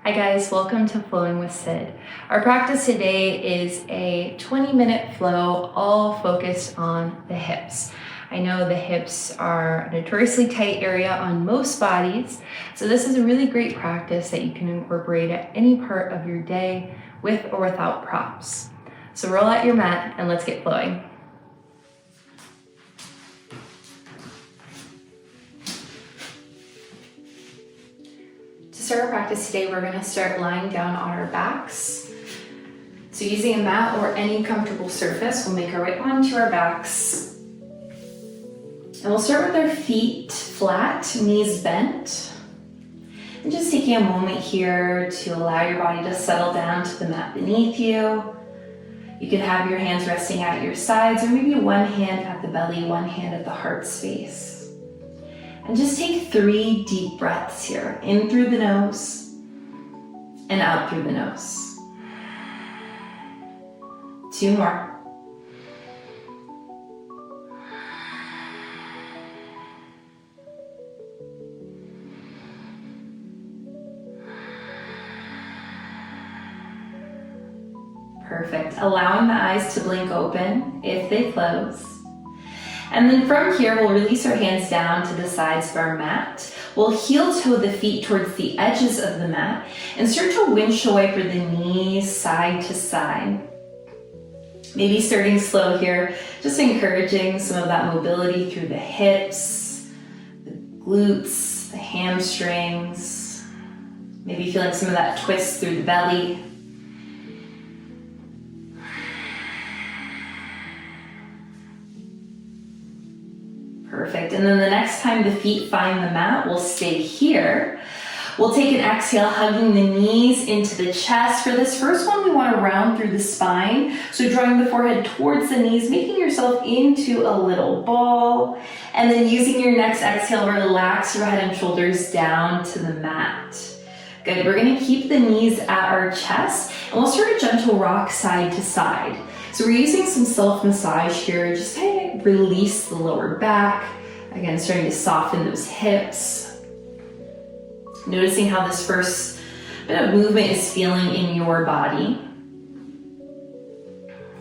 Hi guys, welcome to Flowing with Sid. Our practice today is a 20-minute flow, all focused on the hips. I know the hips are a notoriously tight area on most bodies, so this is a really great practice that you can incorporate at any part of your day with or without props. So roll out your mat and let's get flowing. To start our practice today, we're going to start lying down on our backs. So using a mat or any comfortable surface, we'll make our way onto our backs. And we'll start with our feet flat, knees bent. And just taking a moment here to allow your body to settle down to the mat beneath you. You can have your hands resting at your sides, or maybe one hand at the belly, one hand at the heart space. And just take 3 deep breaths here. In through the nose and out through the nose. 2 more. Perfect. Allowing the eyes to blink open if they close. And then from here, we'll release our hands down to the sides of our mat. We'll heel toe the feet towards the edges of the mat and start to windshield wiper the knees side to side. Maybe starting slow here, just encouraging some of that mobility through the hips, the glutes, the hamstrings. Maybe feeling some of that twist through the belly. Perfect. And then the next time the feet find the mat, we'll stay here. We'll take an exhale, hugging the knees into the chest. For this first one, we want to round through the spine. So drawing the forehead towards the knees, making yourself into a little ball. And then using your next exhale, relax your head and shoulders down to the mat. Good. We're going to keep the knees at our chest, and we'll start a gentle rock side to side. So we're using some self-massage here, just kind of release the lower back. Again, starting to soften those hips. Noticing how this first bit of movement is feeling in your body.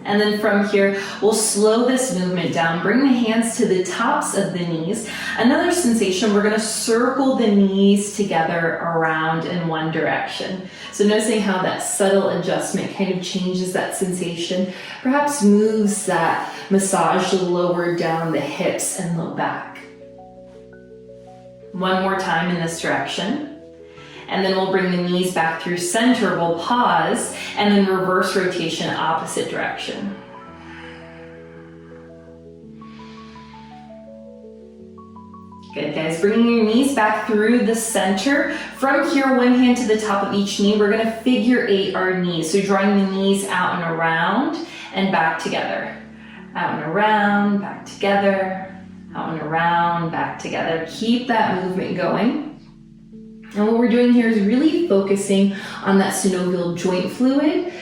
And then from here, we'll slow this movement down. Bring the hands to the tops of the knees. Another sensation, we're gonna circle the knees together around in one direction. So noticing how that subtle adjustment kind of changes that sensation, perhaps moves that massage lower down the hips and low back. One more time in this direction. And then we'll bring the knees back through center, we'll pause, and then reverse rotation opposite direction. Good, guys. Bringing your knees back through the center. From here, one hand to the top of each knee, we're gonna figure 8 our knees. So drawing the knees out and around and back together. Out and around, back together, out and around, back together. Keep that movement going. And what we're doing here is really focusing on that synovial joint fluid.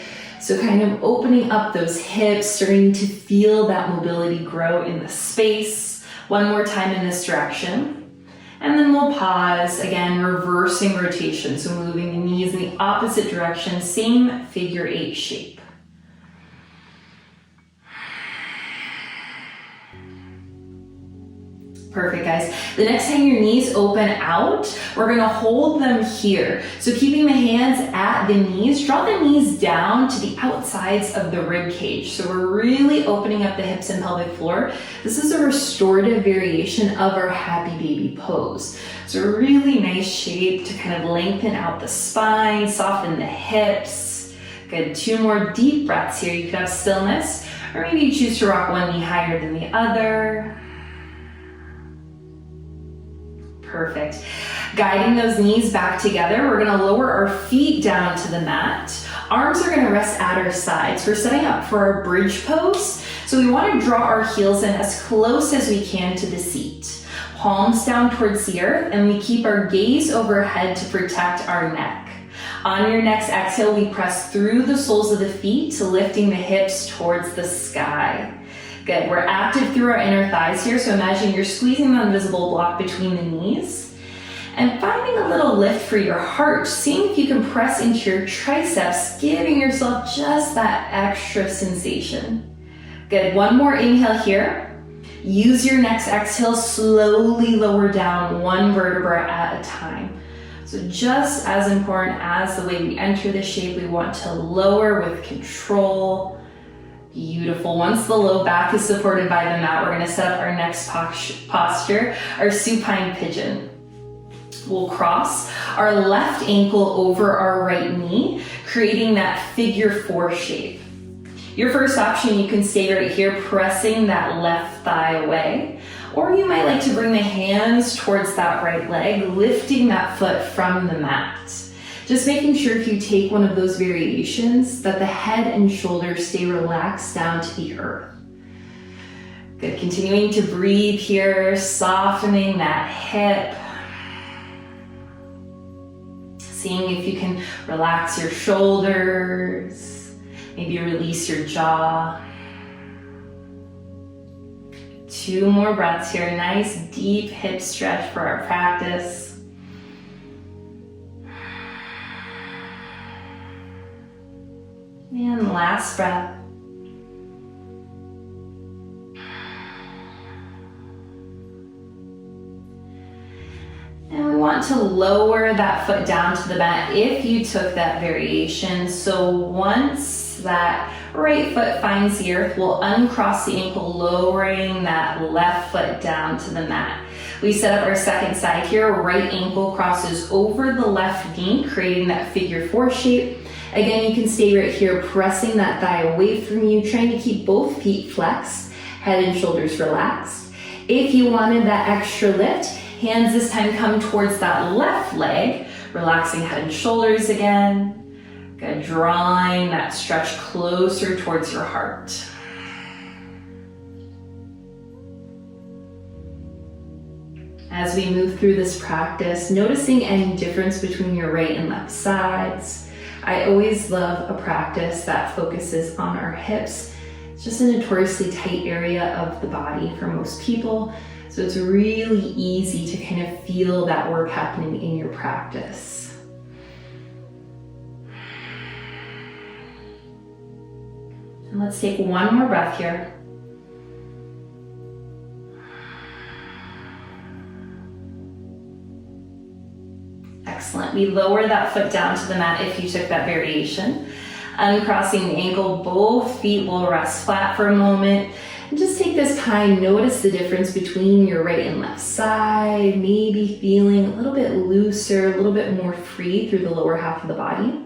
So kind of opening up those hips, starting to feel that mobility grow in the space. One more time in this direction. And then we'll pause, again, reversing rotation. So moving the knees in the opposite direction, same figure 8 shape. Perfect, guys. The next time your knees open out, we're gonna hold them here. So keeping the hands at the knees, draw the knees down to the outsides of the rib cage. So we're really opening up the hips and pelvic floor. This is a restorative variation of our happy baby pose. So a really nice shape to kind of lengthen out the spine, soften the hips. Good, 2 more deep breaths here. You could have stillness, or maybe you choose to rock one knee higher than the other. Perfect. Guiding those knees back together, we're gonna lower our feet down to the mat. Arms are gonna rest at our sides. We're setting up for our bridge pose. So we wanna draw our heels in as close as we can to the seat. Palms down towards the earth, and we keep our gaze overhead to protect our neck. On your next exhale, we press through the soles of the feet, lifting the hips towards the sky. Good, we're active through our inner thighs here, so imagine you're squeezing the invisible block between the knees. And finding a little lift for your heart, seeing if you can press into your triceps, giving yourself just that extra sensation. Good, one more inhale here. Use your next exhale, slowly lower down one vertebra at a time. So just as important as the way we enter the shape, we want to lower with control. Beautiful. Once the low back is supported by the mat, we're going to set up our next posture, our supine pigeon. We'll cross our left ankle over our right knee, creating that figure 4 shape. Your first option, you can stay right here, pressing that left thigh away, or you might like to bring the hands towards that right leg, lifting that foot from the mat. Just making sure if you take one of those variations that the head and shoulders stay relaxed down to the earth. Good, continuing to breathe here, softening that hip. Seeing if you can relax your shoulders, maybe release your jaw. 2 more breaths here, nice deep hip stretch for our practice. And last breath. And we want to lower that foot down to the mat if you took that variation. So once that right foot finds the earth, we'll uncross the ankle, lowering that left foot down to the mat. We set up our second side here. Right ankle crosses over the left knee, creating that figure 4 shape. Again, you can stay right here, pressing that thigh away from you, trying to keep both feet flexed, head and shoulders relaxed. If you wanted that extra lift, hands this time come towards that left leg, relaxing head and shoulders again. Good, drawing that stretch closer towards your heart. As we move through this practice, noticing any difference between your right and left sides. I always love a practice that focuses on our hips. It's just a notoriously tight area of the body for most people. So it's really easy to kind of feel that work happening in your practice. And let's take one more breath here. Excellent. We lower that foot down to the mat if you took that variation. Uncrossing the ankle, both feet will rest flat for a moment. And just take this time, notice the difference between your right and left side, maybe feeling a little bit looser, a little bit more free through the lower half of the body.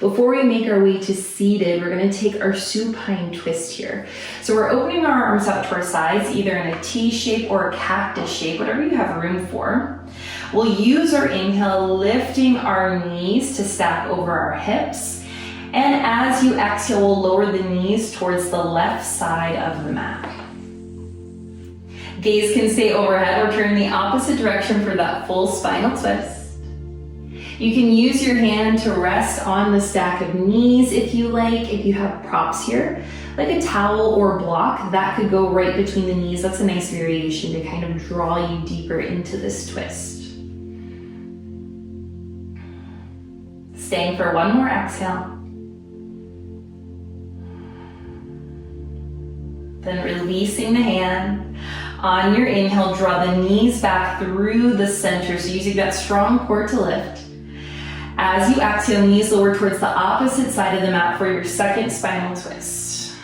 Before we make our way to seated, we're going to take our supine twist here. So we're opening our arms out to our sides, either in a T shape or a cactus shape, whatever you have room for. We'll use our inhale, lifting our knees to stack over our hips. And as you exhale, we'll lower the knees towards the left side of the mat. Gaze can stay overhead or turn the opposite direction for that full spinal twist. You can use your hand to rest on the stack of knees if you like. If you have props here, like a towel or block, that could go right between the knees. That's a nice variation to kind of draw you deeper into this twist. Staying for one more exhale. Then releasing the hand. On your inhale, draw the knees back through the center, so using that strong core to lift. As you exhale, knees lower towards the opposite side of the mat for your second spinal twist.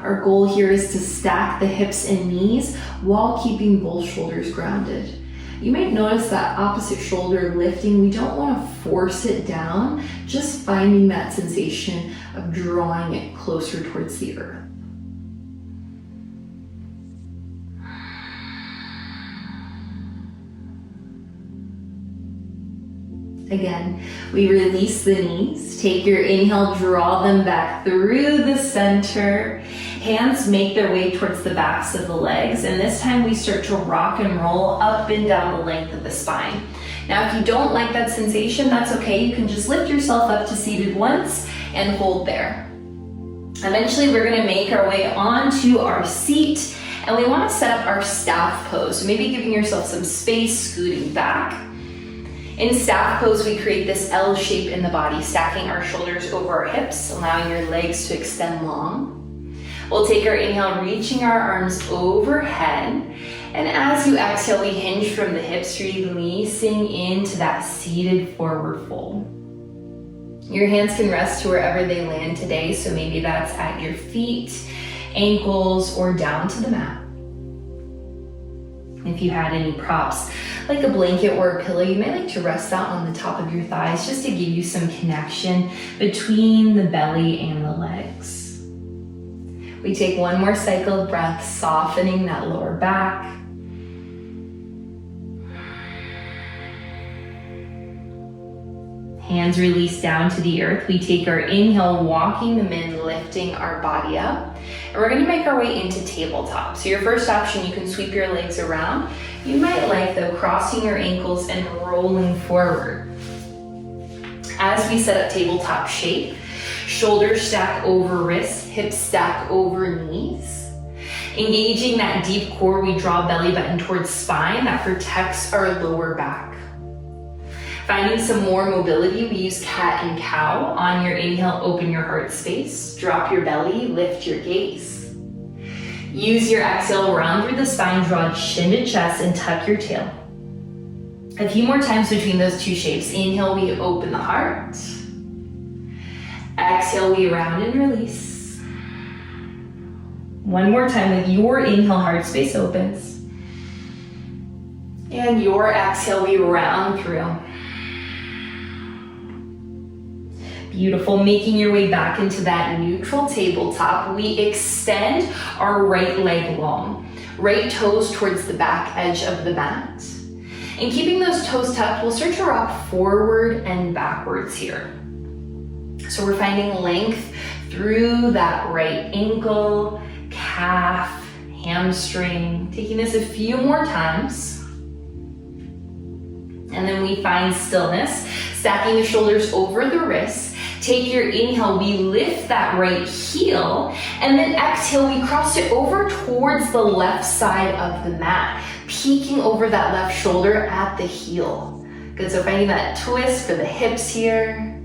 Our goal here is to stack the hips and knees while keeping both shoulders grounded. You might notice that opposite shoulder lifting. We don't want to force it down, just finding that sensation of drawing it closer towards the earth. Again, we release the knees. Take your inhale, draw them back through the center. Hands make their way towards the backs of the legs, and this time we start to rock and roll up and down the length of the spine. Now, if you don't like that sensation, that's okay. You can just lift yourself up to seated once and hold there. Eventually, we're going to make our way onto our seat, And we want to set up our staff pose. So maybe giving yourself some space, scooting back. In staff pose, we create this L shape in the body, stacking our shoulders over our hips, allowing your legs to extend long. We'll take our inhale, reaching our arms overhead. And as you exhale, we hinge from the hips, releasing into that seated forward fold. Your hands can rest to wherever they land today. So maybe that's at your feet, ankles, or down to the mat. If you had any props, like a blanket or a pillow, you might like to rest that on the top of your thighs just to give you some connection between the belly and the legs. We take one more cycle of breath, softening that lower back. Hands release down to the earth. We take our inhale, walking them in, lifting our body up. And we're gonna make our way into tabletop. So your first option, you can sweep your legs around. You might like, though, crossing your ankles and rolling forward. As we set up tabletop shape, shoulders stack over wrists, hips stack over knees. Engaging that deep core, we draw belly button towards spine. That protects our lower back. Finding some more mobility, we use cat and cow. On your inhale, open your heart space. Drop your belly, lift your gaze. Use your exhale, round through the spine, draw chin to chest, and tuck your tail. A few more times between those two shapes. Inhale, we open the heart. Exhale, we round and release. One more time with your inhale, heart space opens. And your exhale, we round through. Beautiful, making your way back into that neutral tabletop. We extend our right leg long, right toes towards the back edge of the mat. And keeping those toes tucked, we'll start to rock forward and backwards here. So we're finding length through that right ankle, calf, hamstring. Taking this a few more times. And then we find stillness, stacking the shoulders over the wrists. Take your inhale, we lift that right heel, and then exhale, we cross it over towards the left side of the mat, peeking over that left shoulder at the heel. Good, so finding that twist for the hips here.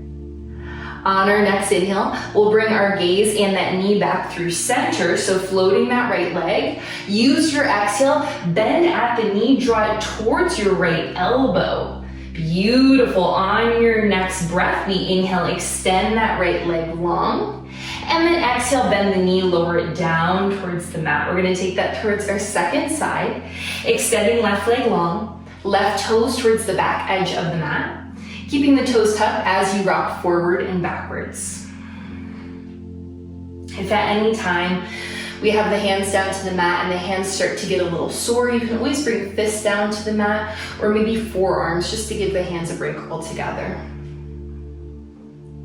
On our next inhale, we'll bring our gaze and that knee back through center, so floating that right leg. Use your exhale, bend at the knee, draw it towards your right elbow. Beautiful. On your next breath, we inhale, extend that right leg long, and then exhale, bend the knee, lower it down towards the mat. We're gonna take that towards our second side, extending left leg long, left toes towards the back edge of the mat, keeping the toes tucked as you rock forward and backwards. If at any time we have the hands down to the mat and the hands start to get a little sore, you can always bring fists down to the mat or maybe forearms just to give the hands a break altogether.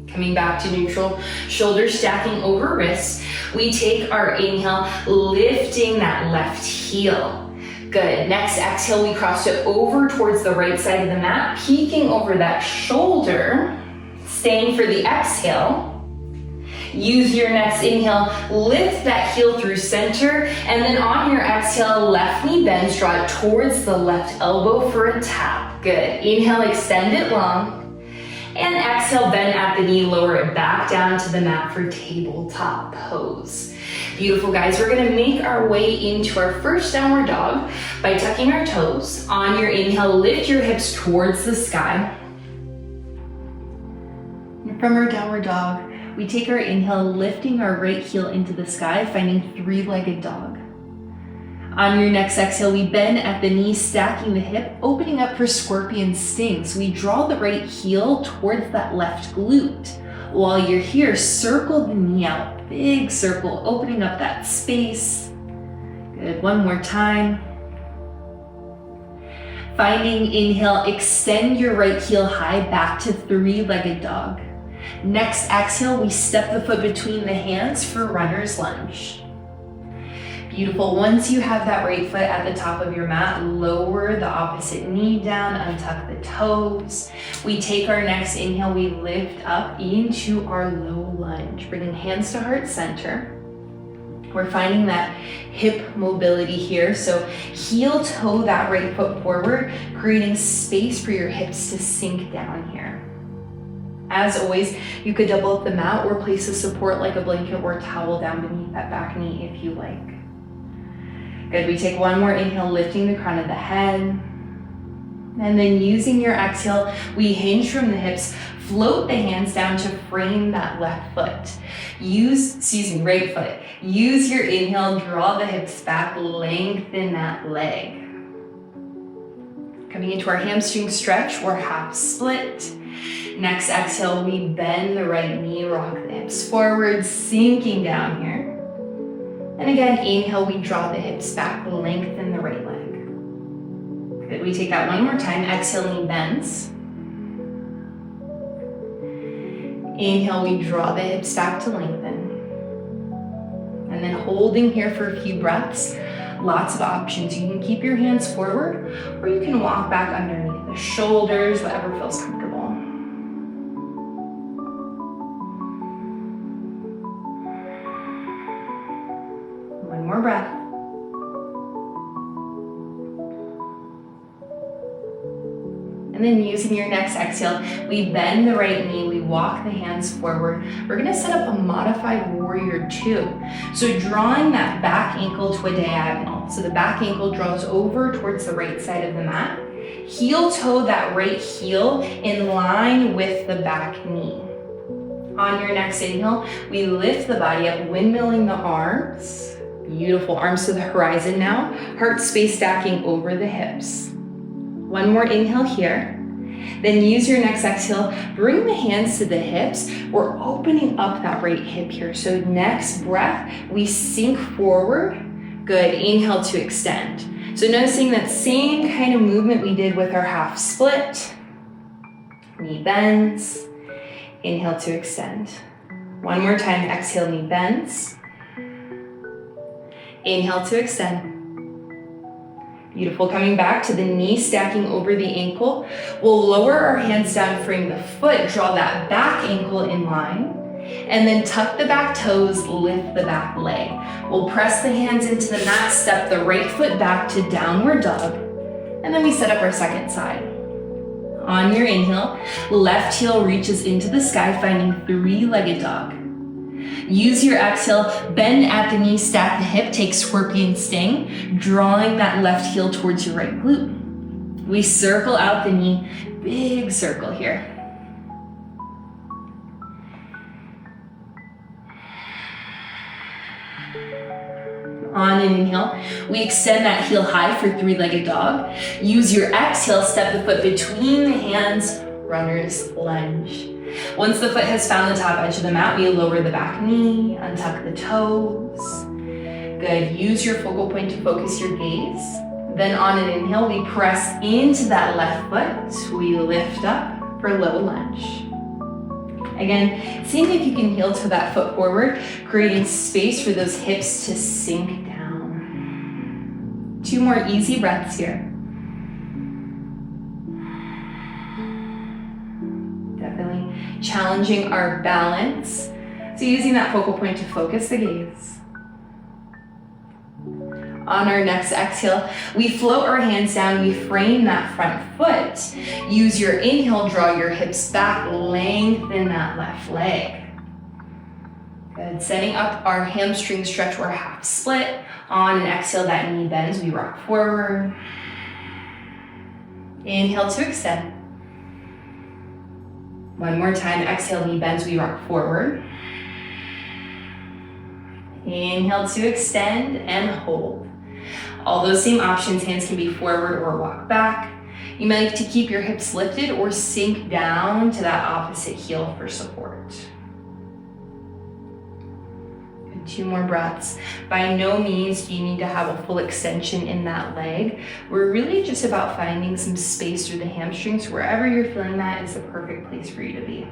Coming back to neutral, shoulders stacking over wrists. We take our inhale, lifting that left heel. Good. Next exhale, we cross it over towards the right side of the mat, peeking over that shoulder, staying for the exhale. Use your next inhale, lift that heel through center, and then on your exhale, left knee bends, draw it towards the left elbow for a tap. Good. Inhale, extend it long, and exhale, bend at the knee, lower it back down to the mat for tabletop pose. Beautiful, guys. We're gonna make our way into our first downward dog by tucking our toes. On your inhale, lift your hips towards the sky. And from our downward dog, we take our inhale, lifting our right heel into the sky, finding three-legged dog. On your next exhale, we bend at the knee, stacking the hip, opening up for scorpion stings. We draw the right heel towards that left glute. While you're here, circle the knee out, big circle, opening up that space. Good, one more time. Finding inhale, extend your right heel high back to three-legged dog. Next exhale, we step the foot between the hands for runner's lunge. Beautiful. Once you have that right foot at the top of your mat, lower the opposite knee down, untuck the toes. We take our next inhale, we lift up into our low lunge, bringing hands to heart center. We're finding that hip mobility here. So heel toe that right foot forward, creating space for your hips to sink down here. As always, you could double up the mat or place a support like a blanket or towel down beneath that back knee if you like. Good, we take one more inhale, lifting the crown of the head. And then using your exhale, we hinge from the hips, float the hands down to frame that left foot. Right foot. Use your inhale, draw the hips back, lengthen that leg. Coming into our hamstring stretch or half split. Next exhale, we bend the right knee, rock the hips forward, sinking down here. And again, inhale, we draw the hips back, lengthen the right leg. Good, we take that one more time. Exhale, knee bends. Inhale, we draw the hips back to lengthen. And then holding here for a few breaths. Lots of options. You can keep your hands forward or you can walk back underneath the shoulders, whatever feels comfortable. One more breath. And then using your next exhale, we bend the right knee, we walk the hands forward. We're gonna set up a modified warrior two. So drawing that back ankle to a diagonal. So the back ankle draws over towards the right side of the mat. Heel toe that right heel in line with the back knee. On your next inhale, we lift the body up, windmilling the arms. Beautiful, arms to the horizon now. Heart space stacking over the hips. One more inhale here. Then use your next exhale, bring the hands to the hips. We're opening up that right hip here. So next breath, we sink forward. Good, inhale to extend. So noticing that same kind of movement we did with our half split. Knee bends, inhale to extend. One more time, exhale, knee bends. Inhale to extend. Beautiful, coming back to the knee stacking over the ankle. We'll lower our hands down, frame the foot, draw that back ankle in line, and then tuck the back toes, lift the back leg. We'll press the hands into the mat, step the right foot back to downward dog, and then we set up our second side. On your inhale, left heel reaches into the sky, finding three-legged dog. Use your exhale, bend at the knee, stack the hip, take scorpion sting, drawing that left heel towards your right glute. We circle out the knee, big circle here. On an inhale, we extend that heel high for three-legged dog. Use your exhale, step the foot between the hands, runner's lunge. Once the foot has found the top edge of the mat, we lower the back knee, untuck the toes. Good, use your focal point to focus your gaze. Then on an inhale, we press into that left foot. We lift up for low lunge. Again, seeing if you can heel to that foot forward, creating space for those hips to sink down. Two more easy breaths here. Definitely challenging our balance. So using that focal point to focus the gaze. On our next exhale, we float our hands down, we frame that front foot. Use your inhale, draw your hips back, lengthen that left leg. Good, setting up our hamstring stretch or half split. On an exhale, that knee bends, we rock forward. Inhale to extend. One more time, exhale, knee bends, we rock forward. Inhale to extend and hold. All those same options, hands can be forward or walk back. You might like to keep your hips lifted or sink down to that opposite heel for support. Good, 2 more breaths. By no means do you need to have a full extension in that leg. We're really just about finding some space through the hamstrings. Wherever you're feeling that is the perfect place for you to be.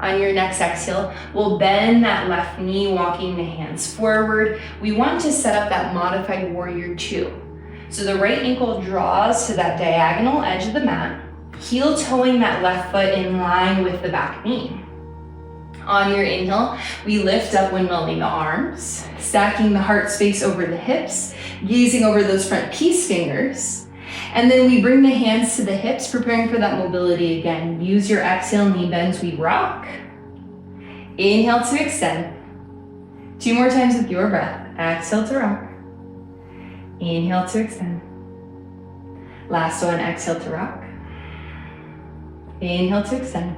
On your next exhale, we'll bend that left knee, walking the hands forward. We want to set up that modified warrior two. So the right ankle draws to that diagonal edge of the mat, heel toeing that left foot in line with the back knee. On your inhale, we lift up, windmilling the arms, stacking the heart space over the hips, gazing over those front peace fingers. And then we bring the hands to the hips, preparing for that mobility again. Use your exhale, knee bends, we rock. Inhale to extend. 2 more times with your breath. Exhale to rock. Inhale to extend. Last one, exhale to rock. Inhale to extend.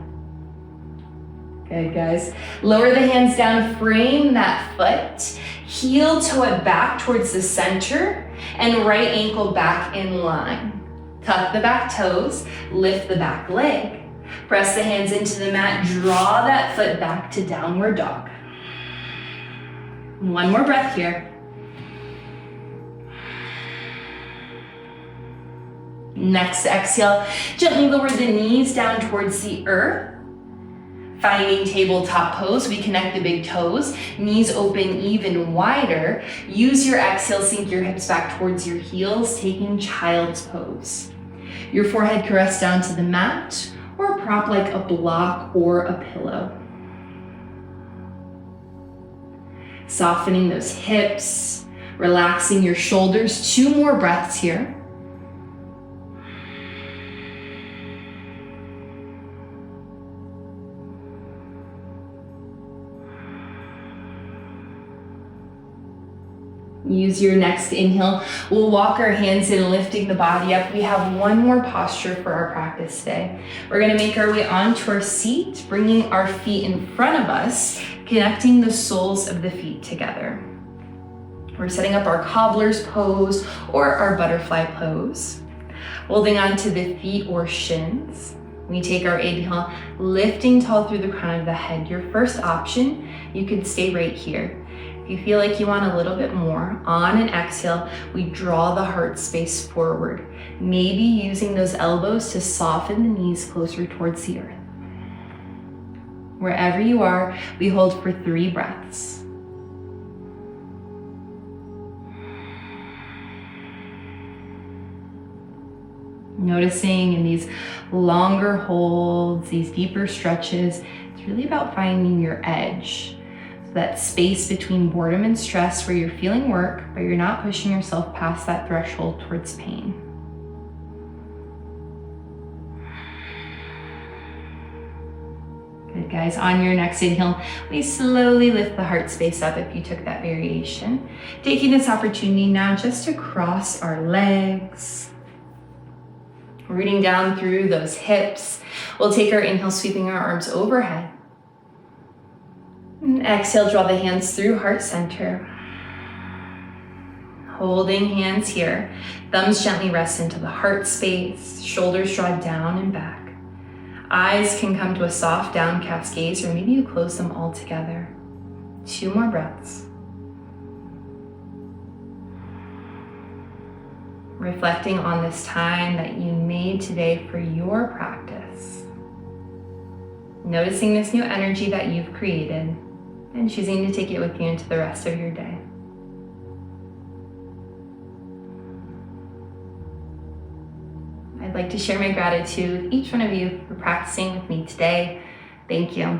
Good, guys. Lower the hands down, frame that foot. Heel toe it back towards the center and right ankle back in line. Tuck the back toes, lift the back leg. Press the hands into the mat, draw that foot back to downward dog. One more breath here. Next exhale, gently lower the knees down towards the earth. Finding tabletop pose, we connect the big toes, knees open even wider. Use your exhale, sink your hips back towards your heels, taking child's pose. Your forehead can rest down to the mat or prop like a block or a pillow. Softening those hips, relaxing your shoulders. 2 more breaths here. Use your next inhale. We'll walk our hands in, lifting the body up. We have one more posture for our practice today. We're gonna make our way onto our seat, bringing our feet in front of us, connecting the soles of the feet together. We're setting up our cobbler's pose or our butterfly pose. Holding onto the feet or shins. We take our inhale, lifting tall through the crown of the head. Your first option, you can stay right here. If you feel like you want a little bit more, on an exhale, we draw the heart space forward, maybe using those elbows to soften the knees closer towards the earth. Wherever you are, we hold for 3 breaths. Noticing in these longer holds, these deeper stretches, it's really about finding your edge. That space between boredom and stress where you're feeling work, but you're not pushing yourself past that threshold towards pain. Good, guys. On your next inhale, we slowly lift the heart space up if you took that variation. Taking this opportunity now just to cross our legs. Rooting down through those hips. We'll take our inhale, sweeping our arms overhead. And exhale, draw the hands through heart center. Holding hands here. Thumbs gently rest into the heart space. Shoulders draw down and back. Eyes can come to a soft downcast gaze, or maybe you close them all together. 2 more breaths. Reflecting on this time that you made today for your practice. Noticing this new energy that you've created and choosing to take it with you into the rest of your day. I'd like to share my gratitude with each one of you for practicing with me today. Thank you.